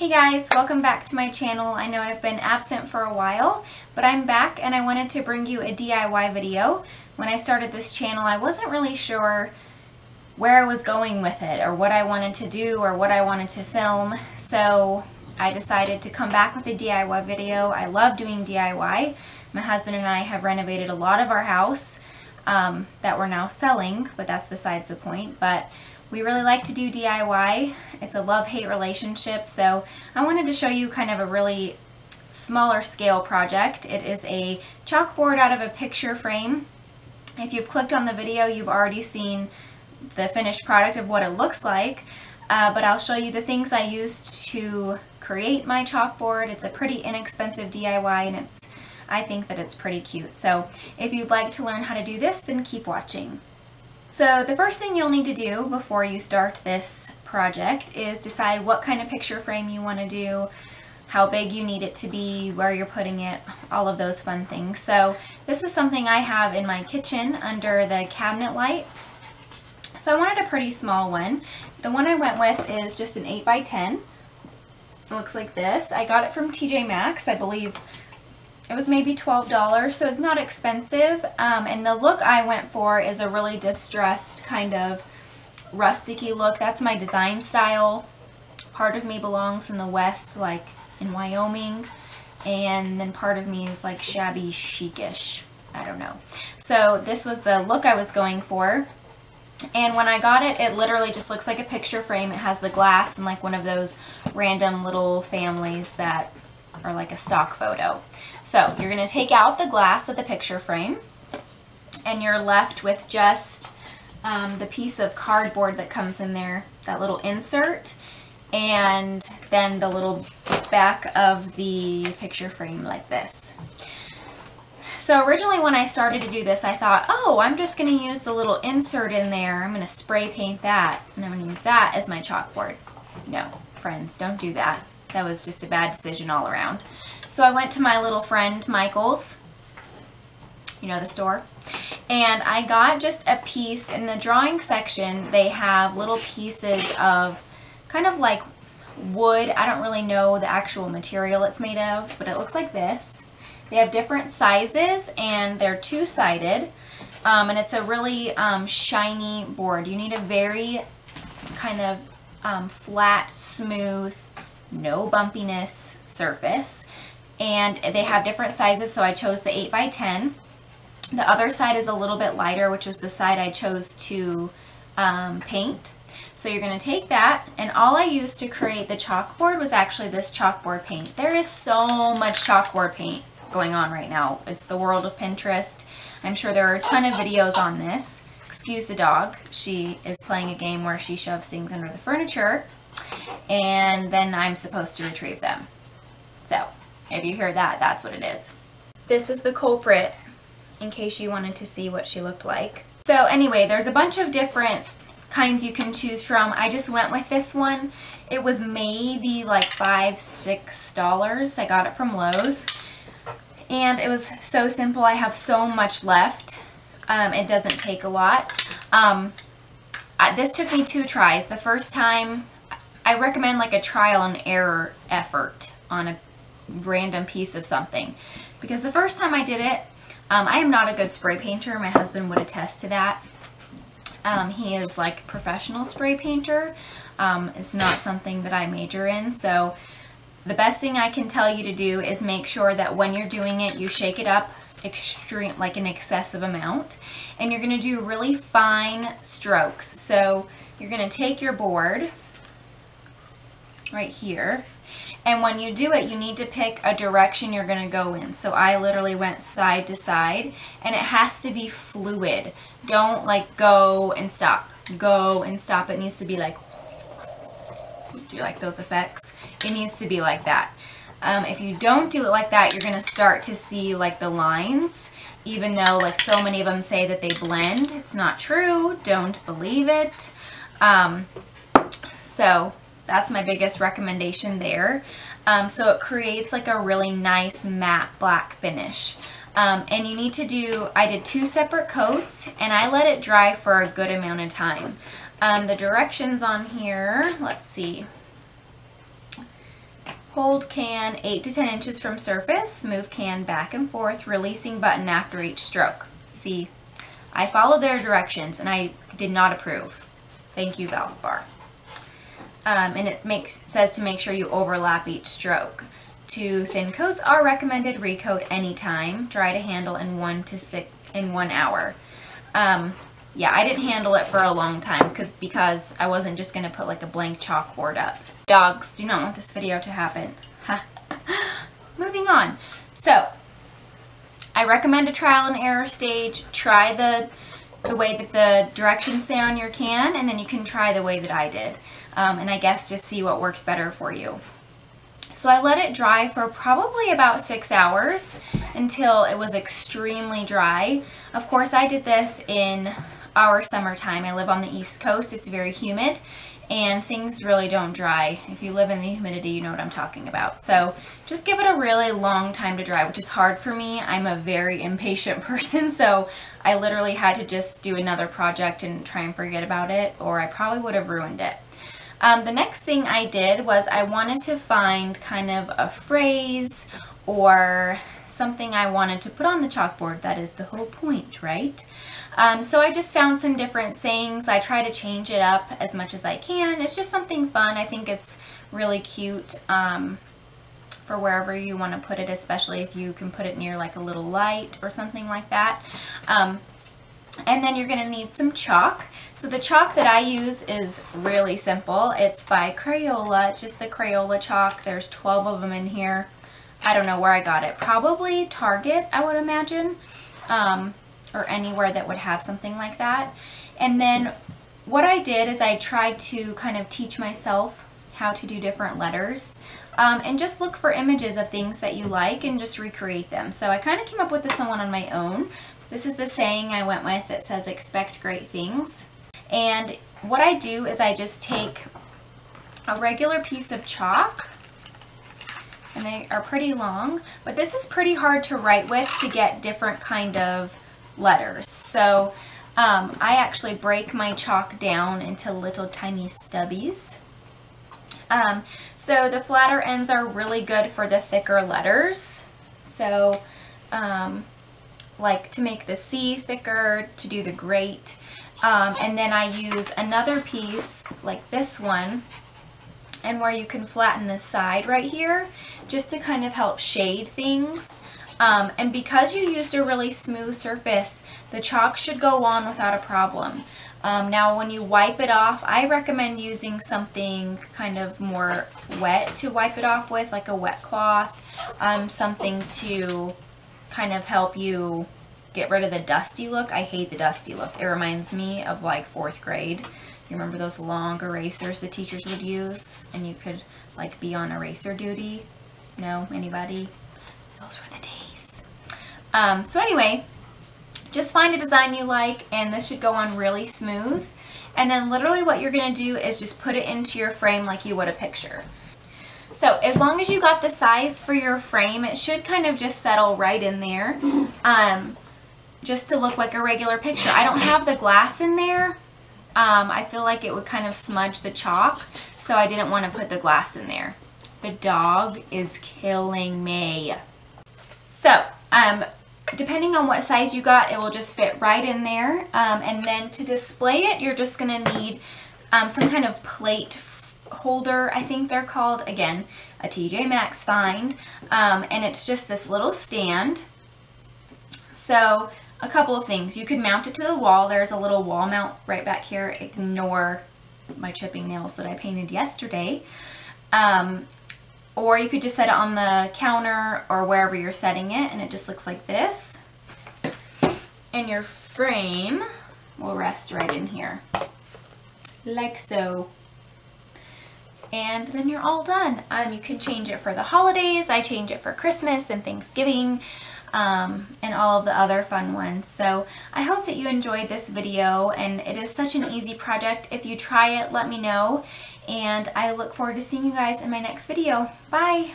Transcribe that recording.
Hey guys, welcome back to my channel. I know I've been absent for a while, but I'm back and I wanted to bring you a DIY video. When I started this channel, I wasn't really sure where I was going with it or what I wanted to do or what I wanted to film, so I decided to come back with a DIY video. I love doing DIY. My husband and I have renovated a lot of our house that we're now selling, but that's besides the point. But we really like to do DIY. It's a love-hate relationship, so I wanted to show you kind of a really smaller scale project. It is a chalkboard out of a picture frame. If you've clicked on the video, you've already seen the finished product of what it looks like, but I'll show you the things I used to create my chalkboard. It's a pretty inexpensive DIY, and I think that it's pretty cute. So if you'd like to learn how to do this, then keep watching. So the first thing you'll need to do before you start this project is decide what kind of picture frame you want to do, how big you need it to be, where you're putting it, all of those fun things. So this is something I have in my kitchen under the cabinet lights. So I wanted a pretty small one. The one I went with is just an 8x10. It looks like this. I got it from TJ Maxx. I believe it was maybe $12, so it's not expensive. And the look I went for is a really distressed kind of rusticy look. That's my design style. Part of me belongs in the West, like in Wyoming, and then part of me is like shabby chic-ish. I don't know. So this was the look I was going for. And when I got it, it literally just looks like a picture frame. It has the glass and like one of those random little families that are like a stock photo. So you're going to take out the glass of the picture frame, and you're left with just the piece of cardboard that comes in there, that little insert, and then the little back of the picture frame like this. So originally when I started to do this, I thought, oh, I'm just going to use the little insert in there. I'm going to spray paint that, and I'm going to use that as my chalkboard. No, friends, don't do that. That was just a bad decision all around. So I went to my little friend Michael's, you know, the store, and I got just a piece. In the drawing section, they have little pieces of kind of like wood. I don't really know the actual material it's made of, but it looks like this. They have different sizes, and they're two-sided, and it's a really shiny board. You need a very kind of flat, smooth, no bumpiness surface, and they have different sizes, so I chose the 8x10. The other side is a little bit lighter, which was the side I chose to paint. So you're going to take that, and all I used to create the chalkboard was actually this chalkboard paint. There is so much chalkboard paint going on right now. It's the world of Pinterest. I'm sure there are a ton of videos on this. Excuse the dog. She is playing a game where she shoves things under the furniture, and then I'm supposed to retrieve them. So if you hear that, that's what it is. This is the culprit, in case you wanted to see what she looked like. So anyway, there's a bunch of different kinds you can choose from. I just went with this one. It was maybe like $5, $6. I got it from Lowe's. And it was so simple. I have so much left. It doesn't take a lot. This took me 2 tries. The first time, I recommend like a trial and error effort on a random piece of something. Because the first time I did it, I am not a good spray painter. My husband would attest to that. He is like a professional spray painter. It's not something that I major in, so the best thing I can tell you to do is make sure that when you're doing it, you shake it up like an excessive amount, and you're going to do really fine strokes. So you're going to take your board right here, and when you do it, you need to pick a direction you're going to go in. So I literally went side to side, and it has to be fluid. Don't like go and stop, go and stop. It needs to be like, do you like those effects? It needs to be like that. If you don't do it like that, you're going to start to see like the lines, even though like so many of them say that they blend. It's not true. Don't believe it. So that's my biggest recommendation there. So it creates like a really nice matte black finish. And you need to do, I did 2 separate coats, and I let it dry for a good amount of time. The directions on here, let's see. Hold can 8 to 10 inches from surface. Move can back and forth, releasing button after each stroke. See, I followed their directions and I did not approve. Thank you, Valspar. And it says to make sure you overlap each stroke. 2 thin coats are recommended. Recoat anytime. Dry to handle in 1 hour. Yeah, I didn't handle it for a long time because I wasn't just going to put like a blank chalkboard up. Dogs do not want this video to happen. Moving on. So, I recommend a trial and error stage. Try the way that the directions say on your can, and then you can try the way that I did. And I guess just see what works better for you. So I let it dry for probably about 6 hours until it was extremely dry. Of course, I did this in our summertime. I live on the East Coast. It's very humid and things really don't dry. If you live in the humidity, you know what I'm talking about. So just give it a really long time to dry, which is hard for me. I'm a very impatient person, so I literally had to just do another project and try and forget about it, or I probably would have ruined it. The next thing I did was I wanted to find kind of a phrase or something I wanted to put on the chalkboard. That is the whole point, right? So I just found some different sayings. I try to change it up as much as I can. It's just something fun. I think it's really cute for wherever you want to put it, especially if you can put it near like a little light or something like that. And then you're going to need some chalk. So the chalk that I use is really simple. It's by Crayola. It's just the Crayola chalk. There's 12 of them in here. I don't know where I got it. Probably Target, I would imagine, or anywhere that would have something like that. And then what I did is I tried to kind of teach myself how to do different letters. And just look for images of things that you like and just recreate them. So I kind of came up with this one on my own. This is the saying I went with. It says, expect great things. And what I do is I just take a regular piece of chalk, and they are pretty long, but this is pretty hard to write with to get different kind of letters. So I actually break my chalk down into little tiny stubbies. So the flatter ends are really good for the thicker letters. So like to make the C thicker, to do the great. And then I use another piece like this one, and where you can flatten the side right here just to kind of help shade things. And because you used a really smooth surface, the chalk should go on without a problem. Now when you wipe it off, I recommend using something kind of more wet to wipe it off with, like a wet cloth, something to kind of help you get rid of the dusty look. I hate the dusty look. It reminds me of like 4th grade. You remember those long erasers the teachers would use and you could like be on eraser duty? No? Anybody? Those were the days. So anyway, just find a design you like, and this should go on really smooth. And then literally what you're going to do is just put it into your frame like you would a picture. So as long as you got the size for your frame, it should kind of just settle right in there, just to look like a regular picture. I don't have the glass in there. I feel like it would kind of smudge the chalk, so I didn't want to put the glass in there. The dog is killing me. So, depending on what size you got, it will just fit right in there. And then to display it, you're just going to need some kind of plate holder, I think they're called. Again, a TJ Maxx find. And it's just this little stand. So, a couple of things. You could mount it to the wall. There's a little wall mount right back here. Ignore my chipping nails that I painted yesterday. Or you could just set it on the counter or wherever you're setting it, and it just looks like this. And your frame will rest right in here, like so. And then you're all done. You can change it for the holidays. I change it for Christmas and Thanksgiving, and all of the other fun ones. So I hope that you enjoyed this video, and it is such an easy project. If you try it, let me know. And I look forward to seeing you guys in my next video. Bye!